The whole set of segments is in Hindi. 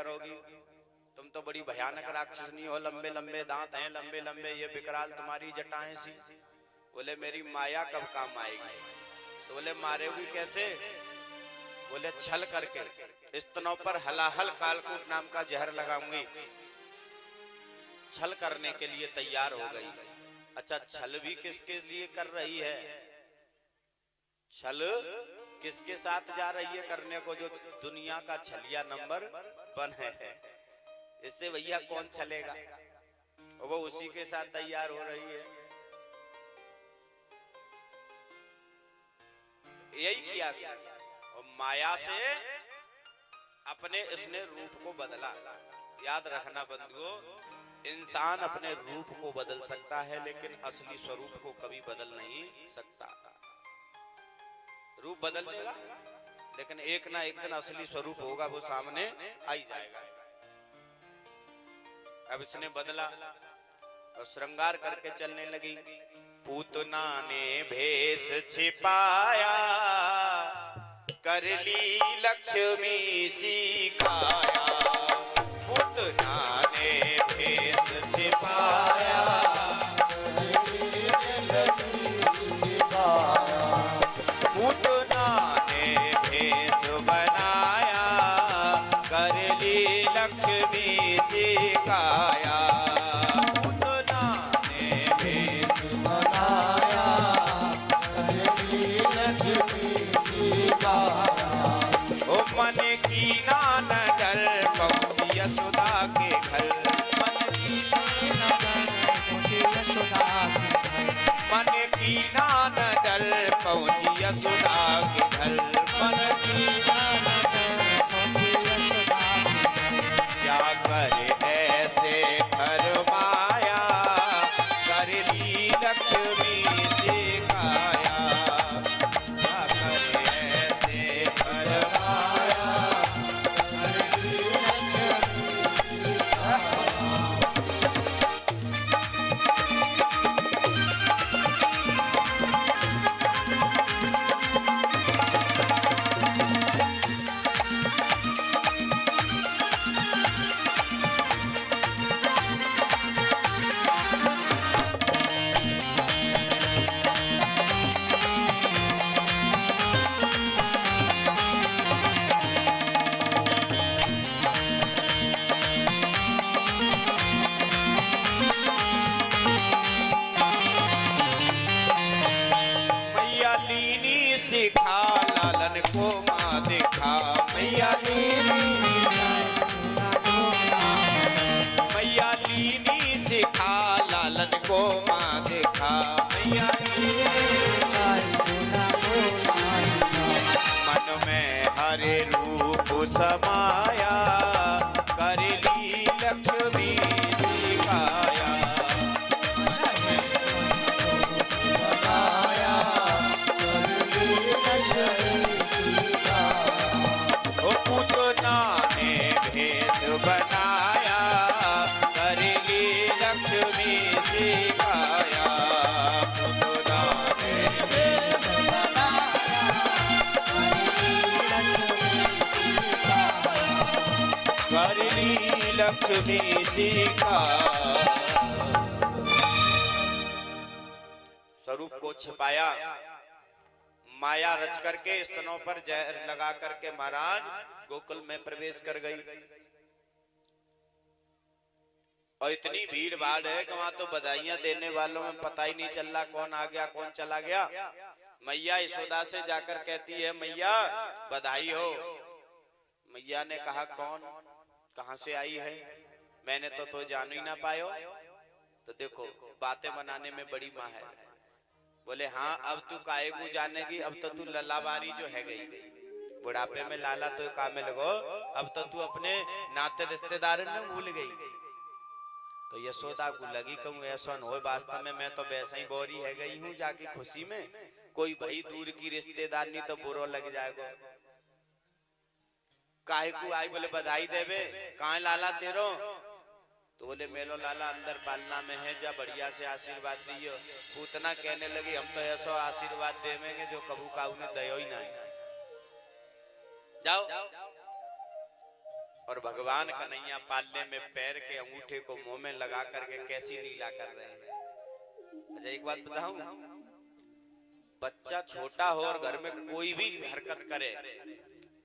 करोगी? तुम तो बड़ी भयानक राक्षसनी हो, लंबे लंबे दांत हैं, लंबे लंबे ये विकराल तुम्हारी जटाएं सी। बोले मेरी माया कब काम आएगी? तो बोले मारेगी कैसे? बोले छल करके स्तनों पर हलाहल कालकूट नाम का जहर लगाऊंगी। छल करने के लिए तैयार हो गई। अच्छा, छल भी किसके लिए कर रही है? छल किसके साथ जा रही है करने को? जो दुनिया का छलिया नंबर 1 है। इससे भैया कौन चलेगा? वो उसी के साथ तैयार हो रही है। यही किया और माया से अपने इसने रूप को बदला। याद रखना बंधुओं, इंसान अपने रूप को बदल सकता है लेकिन असली स्वरूप को कभी बदल नहीं सकता। रूप बदल लेगा लेकिन एक ना एक दिन असली स्वरूप होगा, वो सामने आ ही जाएगा। अब इसने बदला और श्रृंगार करके चलने लगी। पूतना ने भेष छिपाया, कर ली लक्ष्मी सी काया। पूतना ने भेष छिपाया, पूतना ने भेष बनाया, कर ली लक्ष्मी सी काया। पूतना ने भेष बनाया, कर ली लक्ष्मी सी काया। ओ मन की ना नजर पहुंची यशोदा के घर, मन की ना नजर पहुंची यशोदा के घर, मन की ना नजर पहुंची यशोदा के घर, मन की ना नजर पहुंची यशोदा के घर। जाकर ऐसे फरमाया, कर ली लक्ष्मी से काया। जाकर ऐसे फरमाया, कर ली लक्ष्मी से काया। सिखा लालन को माँ देखा, मैया मैया लीनी सिखा लालन को माँ देखा, मैया मन में हरे रूप समाया, कर ली लक्ष्मी सिखाया। पूतना ने भेष बनाया, कर ली लक्ष्मी सिखाया। पूतना ने भेष बनाया, कर ली लक्ष्मी सिखाया। स्वरूप को छिपाया, माया रच करके स्तनों पर जहर लगा करके महाराज गोकुल में प्रवेश कर गई। और इतनी भीड़ भाड़ है कि वहां तो बधाइयां देने वालों में पता ही नहीं चल रहा कौन आ गया कौन चला गया। मैया यशोदा से जाकर कहती है, मैया बधाई हो। मैया ने कहा कौन, कहां से आई है? मैंने तो जान ही ना पायो। तो देखो बातें बनाने में बड़ी माँ है। बोले हाँ, अब तू काहे को जानेगी, अब तो तू ललाबारी जो है गई। बुढ़ापे में लाला तो काम में लगो, अब तो तू अपने नाते रिश्तेदार ने भूल गई। तो यशोदा को लगी कहूँ ऐसा न हो, वास्तव में मैं तो वैसे ही बोरी है गई हूँ जाके खुशी में, कोई भाई दूर की रिश्तेदार नहीं तो बुरो लग जाएगा। काहे को आई? बोले बधाई देवे। कहाँ लाला तेरो? तो बोले मेलो लाला अंदर पालना में है, जा बढ़िया से आशीर्वाद दियो। पूतना कहने लगी हम तो ऐसा आशीर्वाद देवेंगे जो कबू काऊ ने दयो ही नहीं। जाओ और भगवान कन्हैया पालने में पैर के अंगूठे को मुंह में लगा करके कैसी लीला कर रहे हैं। अच्छा एक बात बताऊं, बच्चा छोटा हो और घर में कोई भी हरकत करे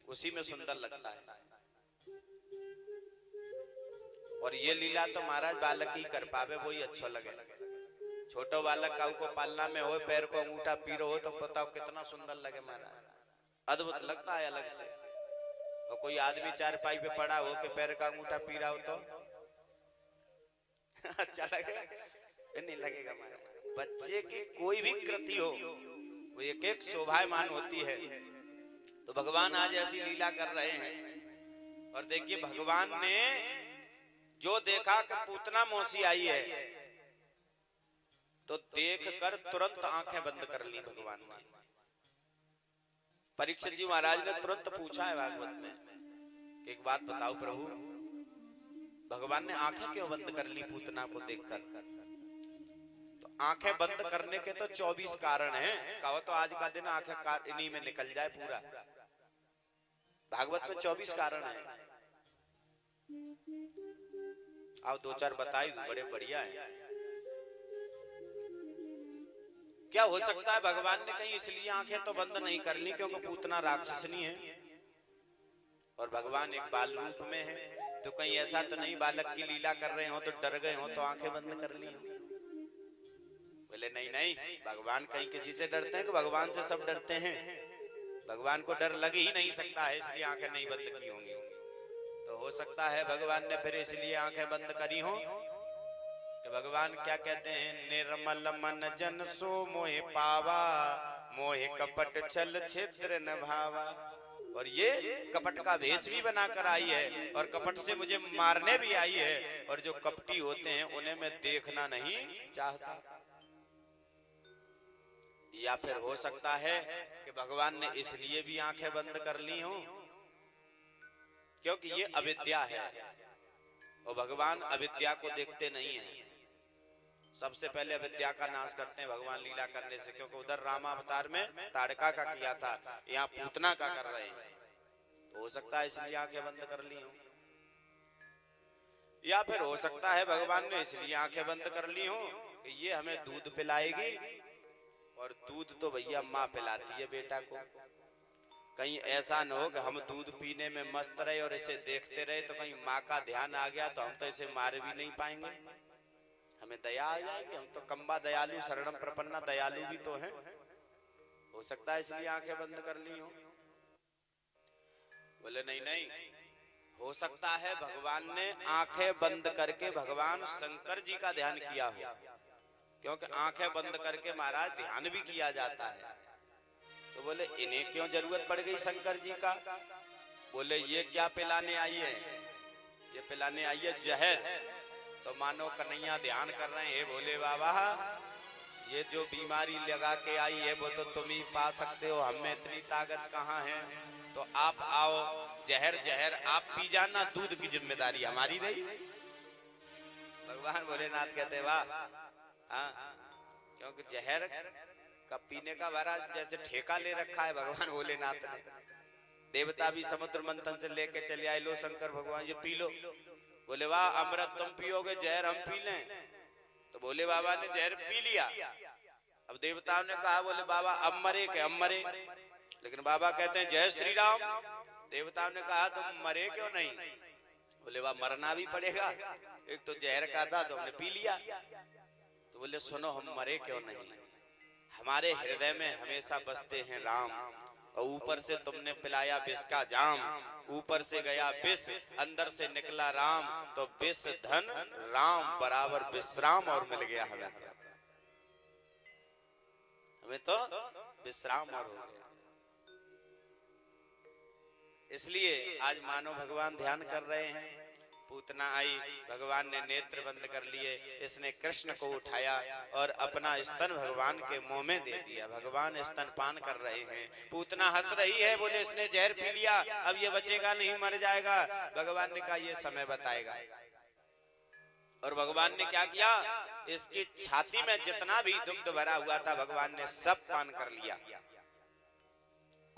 उसी में सुंदर लगता है। और ये लीला तो महाराज बालक ही कर पावे, वो ही अच्छा लगे। छोटो बालक काऊ को पालना में हो, पैर को अंगूठा पीरो हो तो बताओ कितना सुंदर लगे महाराज, अद्भुत लगता है अलग से। और कोई आदमी चारपाई पे पड़ा हो के पैर का अंगूठा पी रहा हो तो अच्छा लगे? नहीं लगेगा महाराज। बच्चे की कोई भी कृति हो वो एक एक शोभायमान होती है। तो भगवान आज ऐसी लीला कर रहे हैं। और देखिए भगवान ने जो देखा कि पूतना मौसी आई है तो देखकर तुरंत आंखें बंद कर ली भगवान ने। परीक्षित जी महाराज ने तुरंत पूछा है भागवत में कि एक बात बताओ प्रभु, भगवान ने आंखें क्यों बंद कर ली पूतना को देखकर? तो आंखें बंद करने के तो 24 कारण हैं। कहो तो आज का दिन आंखें इन्हीं में निकल जाए पूरा। भागवत में 24 कारण हैं। आओ दो चार बताई दो, बड़े बढ़िया हैं। क्या हो सकता है भगवान ने कहीं इसलिए आंखें तो बंद नहीं कर ली क्योंकि पूतना राक्षसनी है और भगवान एक बाल रूप में है, तो कहीं ऐसा तो नहीं बालक की लीला कर रहे हो तो डर गए हो तो आंखें बंद कर ली हो? बोले नहीं नहीं, भगवान कहीं किसी से डरते हैं कि भगवान से सब डरते हैं? भगवान को डर लग ही नहीं सकता है, इसलिए आंखें नहीं बंद की होंगी। तो हो सकता है भगवान ने फिर इसलिए आंखें बंद करी हो कि भगवान क्या कहते हैं, निर्मल मन जन सो मोहे पावा, मोहे कपट छल छिद्र न भावा। और ये कपट का भेष भी बनाकर आई है और कपट से मुझे मारने भी आई है। और जो कपटी होते हैं उन्हें मैं देखना नहीं चाहता। या फिर हो सकता है कि भगवान ने इसलिए भी आंखें बंद कर ली हो क्योंकि ये अविद्या है और भगवान अविद्या को देखते नहीं है। सबसे पहले अविद्या का नाश करते हैं भगवान लीला करने से, क्योंकि उधर रामावतार में ताड़का का किया था, यहाँ पूतना का कर रहे हैं। तो हो सकता है इसलिए आंखें बंद कर ली हो। या फिर हो सकता है भगवान ने इसलिए आंखें बंद कर ली हो कि ये हमें दूध पिलाएगी और दूध तो भैया माँ पिलाती है बेटा को। कहीं ऐसा न हो कि हम दूध पीने में मस्त रहे और इसे देखते रहे तो कहीं माँ का ध्यान आ गया तो हम तो इसे मार भी नहीं पाएंगे, हमें दया आ जाएगी। हम तो कम्बा दयालु शरणम प्रपन्ना दयालु भी तो हैं। हो सकता है इसलिए आंखें बंद कर ली हो। बोले नहीं नहीं, हो सकता है भगवान ने आंखें बंद करके भगवान शंकर जी का ध्यान किया हो, क्योंकि आंखें बंद करके महाराज ध्यान भी किया जाता है। तो बोले इन्हें क्यों जरूरत पड़ गई शंकर जी का? बोले ये क्या पिलाने आई है? ये पिलाने आई है जहर। तो मानो कन्हैया ध्यान कर रहे हैं, भोले बाबा ये जो बीमारी लगा के आई है वो तो तुम ही पा सकते हो, हमें इतनी ताकत कहाँ है। तो आप आओ, जहर जहर आप पी जाना, दूध की जिम्मेदारी हमारी रही। भगवान भोलेनाथ कहते वाह, क्योंकि जहर का पीने का महाराज जैसे ठेका ले रखा है भगवान भोलेनाथ ने। देवता भी समुद्र मंथन से लेके चले आए, लो शंकर भगवान ये पी लो। बोले वाह, अमृत तुम पियोगे, जहर हम पी लें। तो भोले बाबा ने जहर पी लिया। अब देवताओं ने कहा बोले बाबा अब मरे के? हम मरे, लेकिन बाबा कहते हैं जय श्री राम। देवताओं ने कहा तुम मरे क्यों नहीं? बोले वाह मरना भी पड़ेगा, एक तो जहर का था तो हमने पी लिया। तो बोले सुनो, हम मरे क्यों नहीं, हमारे हृदय में हमेशा बसते हैं राम, और ऊपर से तुमने पिलाया विष का जाम, ऊपर से गया विष अंदर से निकला राम, तो विष धन राम बराबर विश्राम और मिल गया हमें तो विश्राम और हो गया। इसलिए आज मानो भगवान ध्यान कर रहे हैं। पूतना आई, भगवान ने नेत्र बंद कर लिए, इसने कृष्ण को उठाया और अपना स्तन भगवान के मुंह में दे दिया। भगवान स्तनपान कर रहे हैं, पूतना हंस रही है, बोले इसने जहर पी लिया, अब ये बचेगा नहीं, मर जाएगा। भगवान ने कहा ये समय बताएगा। और भगवान ने क्या किया, इसकी छाती में जितना भी दुग्ध भरा हुआ था भगवान ने सब पान कर लिया।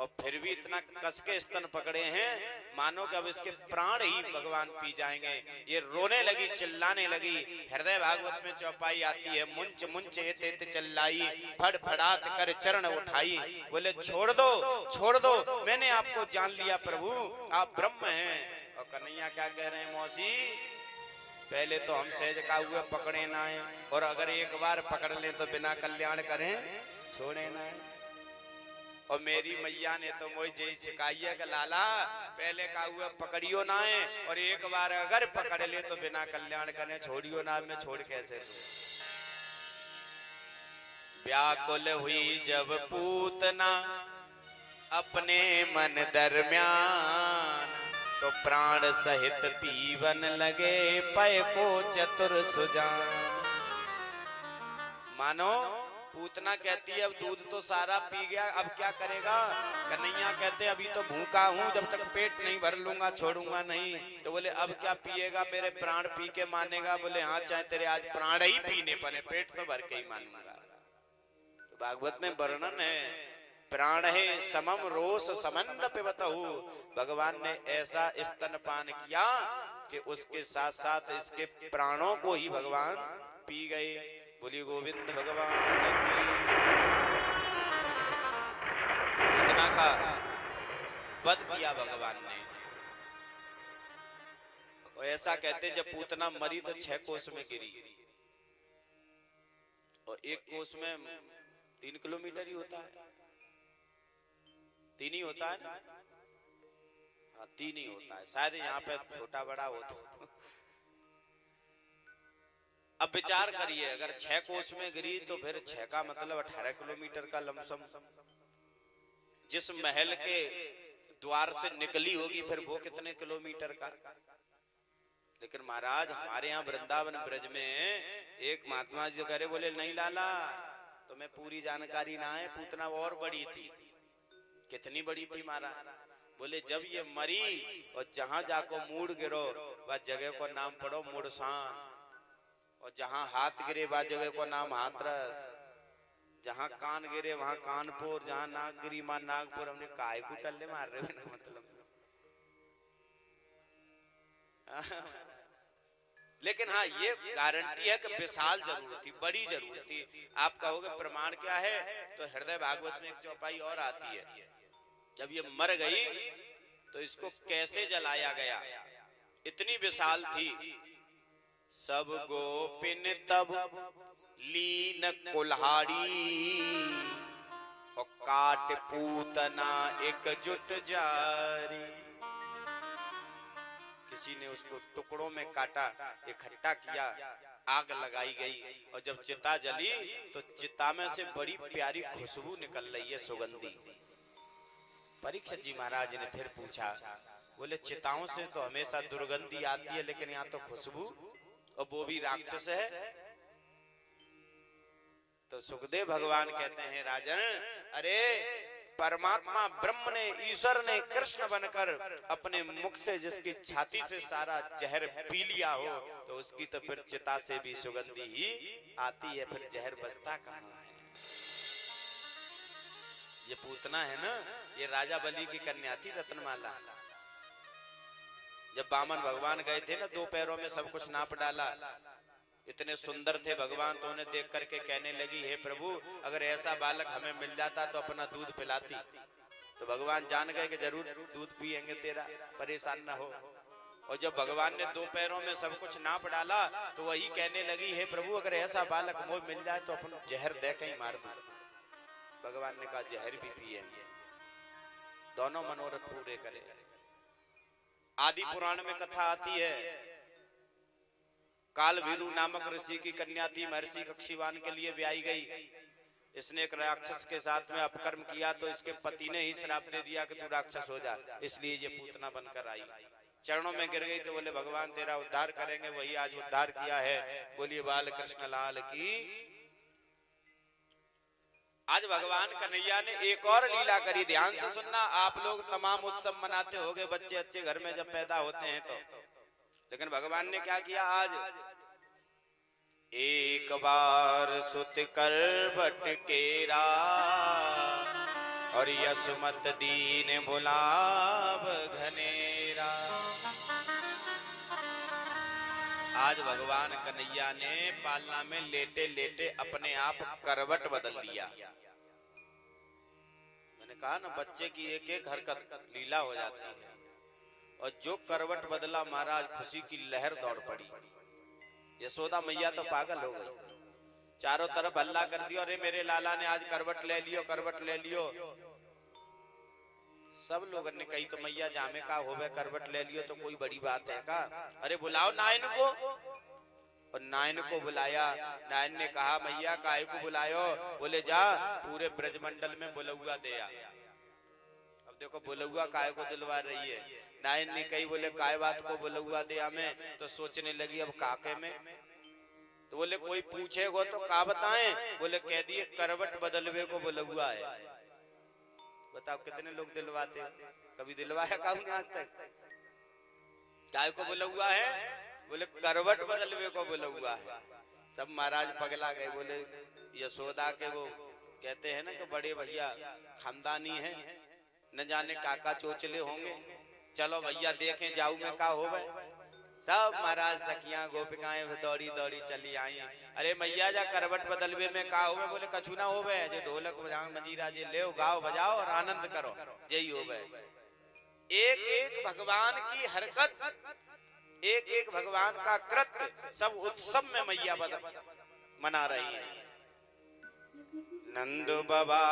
और फिर भी इतना कस के स्तन पकड़े हैं मानो कि अब इसके प्राण ही भगवान पी जाएंगे। ये रोने लगी, चिल्लाने लगी। हृदय भागवत में चौपाई आती है, मुंच मुंच एत एत चिल्लाई, फड़फड़ात कर चरण उठाई। बोले छोड़ दो, छोड़ दो, मैंने आपको जान लिया प्रभु, आप ब्रह्म हैं। और कन्हैया क्या कह रहे हैं, मौसी पहले तो हम सहज का हुए पकड़े ना है, और अगर एक बार पकड़ ले तो बिना कल्याण करें छोड़े ना है। और मेरी मैया ने तो मुझे यही सिखाई है कि लाला पहले का हुआ पकड़ियो ना है, और एक बार अगर पकड़ ले तो बिना कल्याण करें छोड़ियो ना। मैं छोड़ कैसे दूं? व्याकुल हुई जब पूतना अपने मन दरम्यान, तो प्राण सहित पीवन लगे पय को चतुर सुजान। मानो पूतना कहती है अब दूध तो सारा पी गया, अब क्या करेगा? कन्हैया कहते अभी तो भूखा हूं, जब तक पेट नहीं भर लूंगा छोड़ूंगा नहीं। तो बोले अब क्या पिएगा? मेरे प्राण पी के मानेगा? बोले हाँ, चाहे तेरे आज प्राण ही पीने पड़े, पेट तो भर के ही मानूंगा। तो भागवत में वर्णन है, प्राण है समम रोष समन्न पिबतहु। भगवान ने ऐसा स्तनपान किया कि उसके साथ साथ इसके प्राणों को ही भगवान पी गए। बोली गोविंद भगवान की। पूतना का वध किया भगवान ने। और ऐसा कहते जब पूतना मरी तो 6 कोस में गिरी, और एक कोस में 3 किलोमीटर ही होता है, 3 ही होता है ना? हाँ 3 ही होता है, शायद यहाँ पे छोटा बड़ा होता। अब विचार करिए, अगर 6 कोस में गिरी तो फिर 6 का मतलब 18 किलोमीटर का लमसम। जिस महल के द्वार से निकली होगी फिर वो कितने किलोमीटर का। लेकिन महाराज हमारे यहाँ वृंदावन ब्रज में एक महात्मा जी करे, बोले नहीं लाला तुम्हें पूरी जानकारी ना है, पूतना और बड़ी थी। कितनी बड़ी थी महाराज? बोले जब ये मरी और जहां जाको मूड गिरो वह जगह को नाम पढ़ो मुड़सान, और जहां हाथ गिरे वह जगह को नाम हाथरस, जहां कान गिरे वहां कानपुर, जहां नाक गिरी वहां नागपुर। हमने काहे को टल्ले मार रहे हो ना, मतलब। लेकिन हाँ ये गारंटी है कि विशाल जरूरत थी, बड़ी जरूरत थी। आप कहोगे प्रमाण क्या है? तो हृदय भागवत में एक चौपाई और आती है, जब ये मर गई तो इसको कैसे जलाया गया। इतनी विशाल थी। सब गोपिन तब लीन कुल्हाड़ी, और काट पूतना एकजुट जारी। किसी ने उसको टुकड़ों में काटा, इकट्ठा किया, आग लगाई गई, और जब चिता जली तो चिता में से बड़ी प्यारी खुशबू निकल रही है, सुगंधी। परीक्षित जी महाराज ने फिर पूछा, बोले चिताओं से तो हमेशा दुर्गंधी आती है, लेकिन यहाँ तो खुशबू, और वो भी राक्षस है। तो सुखदेव भगवान कहते हैं, राजन अरे परमात्मा ब्रह्म ने, ईश्वर ने कृष्ण बनकर अपने मुख से जिसकी छाती से सारा जहर पी लिया हो, तो उसकी तो फिर चिता से भी सुगंधी ही आती है, फिर जहर बचता कहाँ है। ये पूतना है ना, ये राजा बलि की कन्या थी रत्नमाला। जब वामन भगवान गए थे ना, 2 पैरों में सब कुछ नाप डाला, इतने सुंदर थे भगवान, तो उन्हें देख करके कहने लगी, हे प्रभु अगर ऐसा बालक हमें मिल जाता तो अपना दूध पिलाती। तो भगवान जान गए कि जरूर दूध पिएंगे तेरा, परेशान ना हो। और जब भगवान ने 2 पैरों में सब कुछ नाप डाला तो वही कहने लगी, हे प्रभु अगर ऐसा बालक मोह मिल जाए तो अपन जहर दे के ही मार दूं। भगवान ने कहा जहर भी पिएंगे, दोनों मनोरथ पूरे करें। आदि पुराण में कथा आती है, कालभीरु नामक ऋषि की कन्या थी, महर्षि कक्षीवान के लिए ब्याही गई। इसने एक राक्षस के साथ में अपकर्म किया तो इसके पति ने ही श्राप दे दिया कि तू राक्षस हो जा, इसलिए ये पूतना बनकर आई। चरणों में गिर गई तो बोले भगवान तेरा उद्धार करेंगे, वही आज उद्धार किया है। बोलिए बाल कृष्ण लाल की। आज भगवान कन्हैया ने एक और लीला करी, ध्यान से सुनना। आप लोग तमाम उत्सव मनाते होंगे, बच्चे अच्छे घर में जब पैदा होते हैं तो, लेकिन भगवान ने क्या किया आज? एक बार सुत कर बट केरा, और यसुमत दीन बुलाव घनेरा। आज भगवान कन्हैया ने पालना में लेटे लेटे अपने आप करवट बदल लिया। मैंने कहा ना, बच्चे की एक एक हरकत लीला हो जाती है। और जो करवट बदला महाराज, खुशी की लहर दौड़ पड़ी। यशोदा मैया तो पागल हो गई, चारों तरफ हल्ला कर दिया, अरे मेरे लाला ने आज करवट ले लियो, करवट ले लियो। सब लोगों ने कही तो मैया जामे का होवे, करवट ले लियो तो कोई बड़ी बात है का? अरे बुलाओ नायन को। और नायन को बुलाया। नायन ने कहा मैया काहे को बुलायो? बोले जा पूरे ब्रजमंडल में बुलौआ दे आ। अब देखो बुलौआ काहे को दिलवा रही है। नायन ने कही, बोले काय बात को बुलौआ दे हमें? तो सोचने लगी अब काके में। तो बोले कोई पूछेगो तो का बताएं? बोले कह दिए करवट बदलवे को बुलौआ है। बताओ कितने लोग दिलवाते हो? कभी दिलवाया काहू आज तक? काय को बुलौआ है? बोले करवट बदलवे को बुलौआ है। सब महाराज पगला गए। बोले यशोदा के वो कहते हैं ना कि बड़े भैया खानदानी है, न जाने काका चोचले होंगे, चलो भैया देखें जाऊ में का होवे। सब महाराज सखियां गोपिकाएं दौड़ी दौड़ी चली आई। अरे मैया जा करवट बदलवे में का होवे? बोले कछु ना होवे, जो ढोलक बजाओ मंजीरा जे ले गाओ बजाओ और आनंद करो, यही होवे। एक एक भगवान की हरकत, एक एक भगवान का कृत्य, सब उत्सव में मैया मना रही है। नंद बाबा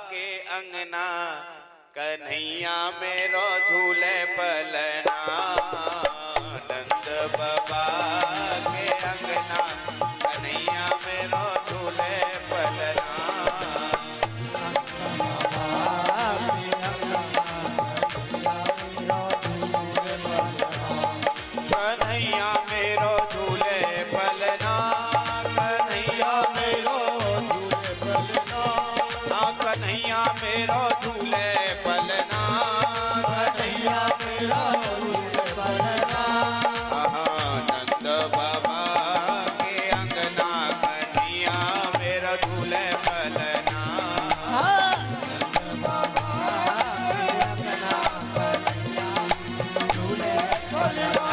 के अंगना कन्हैया मेरो झूले पलना। नंद बाबा के अंगना कन्हैया मेरो झूले पलना। कन्हैया मेरो झूले पलना। कन्हैया मेरो झूले पलना। कन्हैया मेरो झूले पलना। कन्हैया मेरो झूले पलना। नंद बाबा के अंगना कन्हैया मेरो झूले पलना। नंद बाबा के अंगना कन्हैया झूले पलना।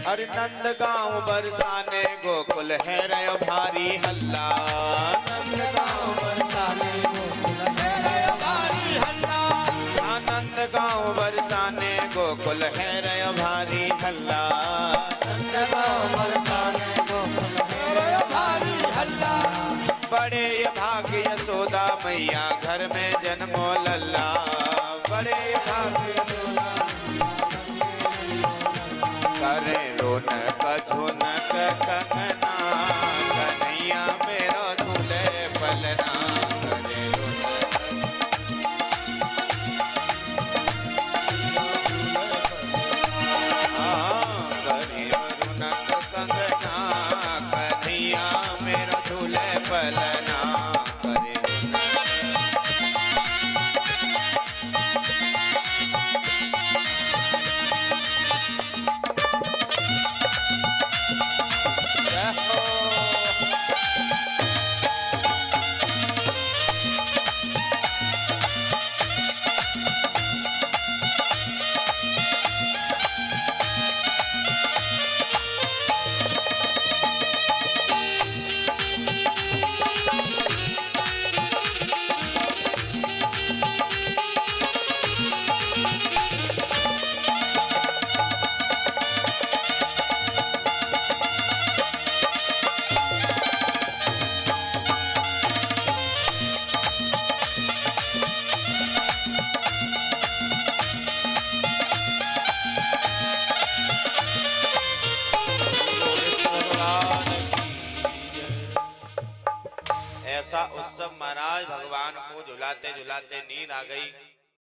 हर नंद गांव बरसाने गोकुल है रयो भारी हल्ला। नंद गांव बरसाने गोकुल है रयो भारी हल्ला। नंद गांव बरसाने गोकुल है रयो भारी हल्ला। नंद गांव बरसाने गोकुल है रयो भारी हल्ला। बड़े ये भाग्य यशोदा मैया घर में जन्मो लल्ला। बड़े भाग्य यशोदा करे रोनक झुनक कंगना। कन्हैया मेरो झूले पलना। करे रोनक कंगना। कन्हैया मेरो झूले पलना। करे ऐसा उत्सव महाराज भगवान को झुलाते झुलाते नींद आ गई।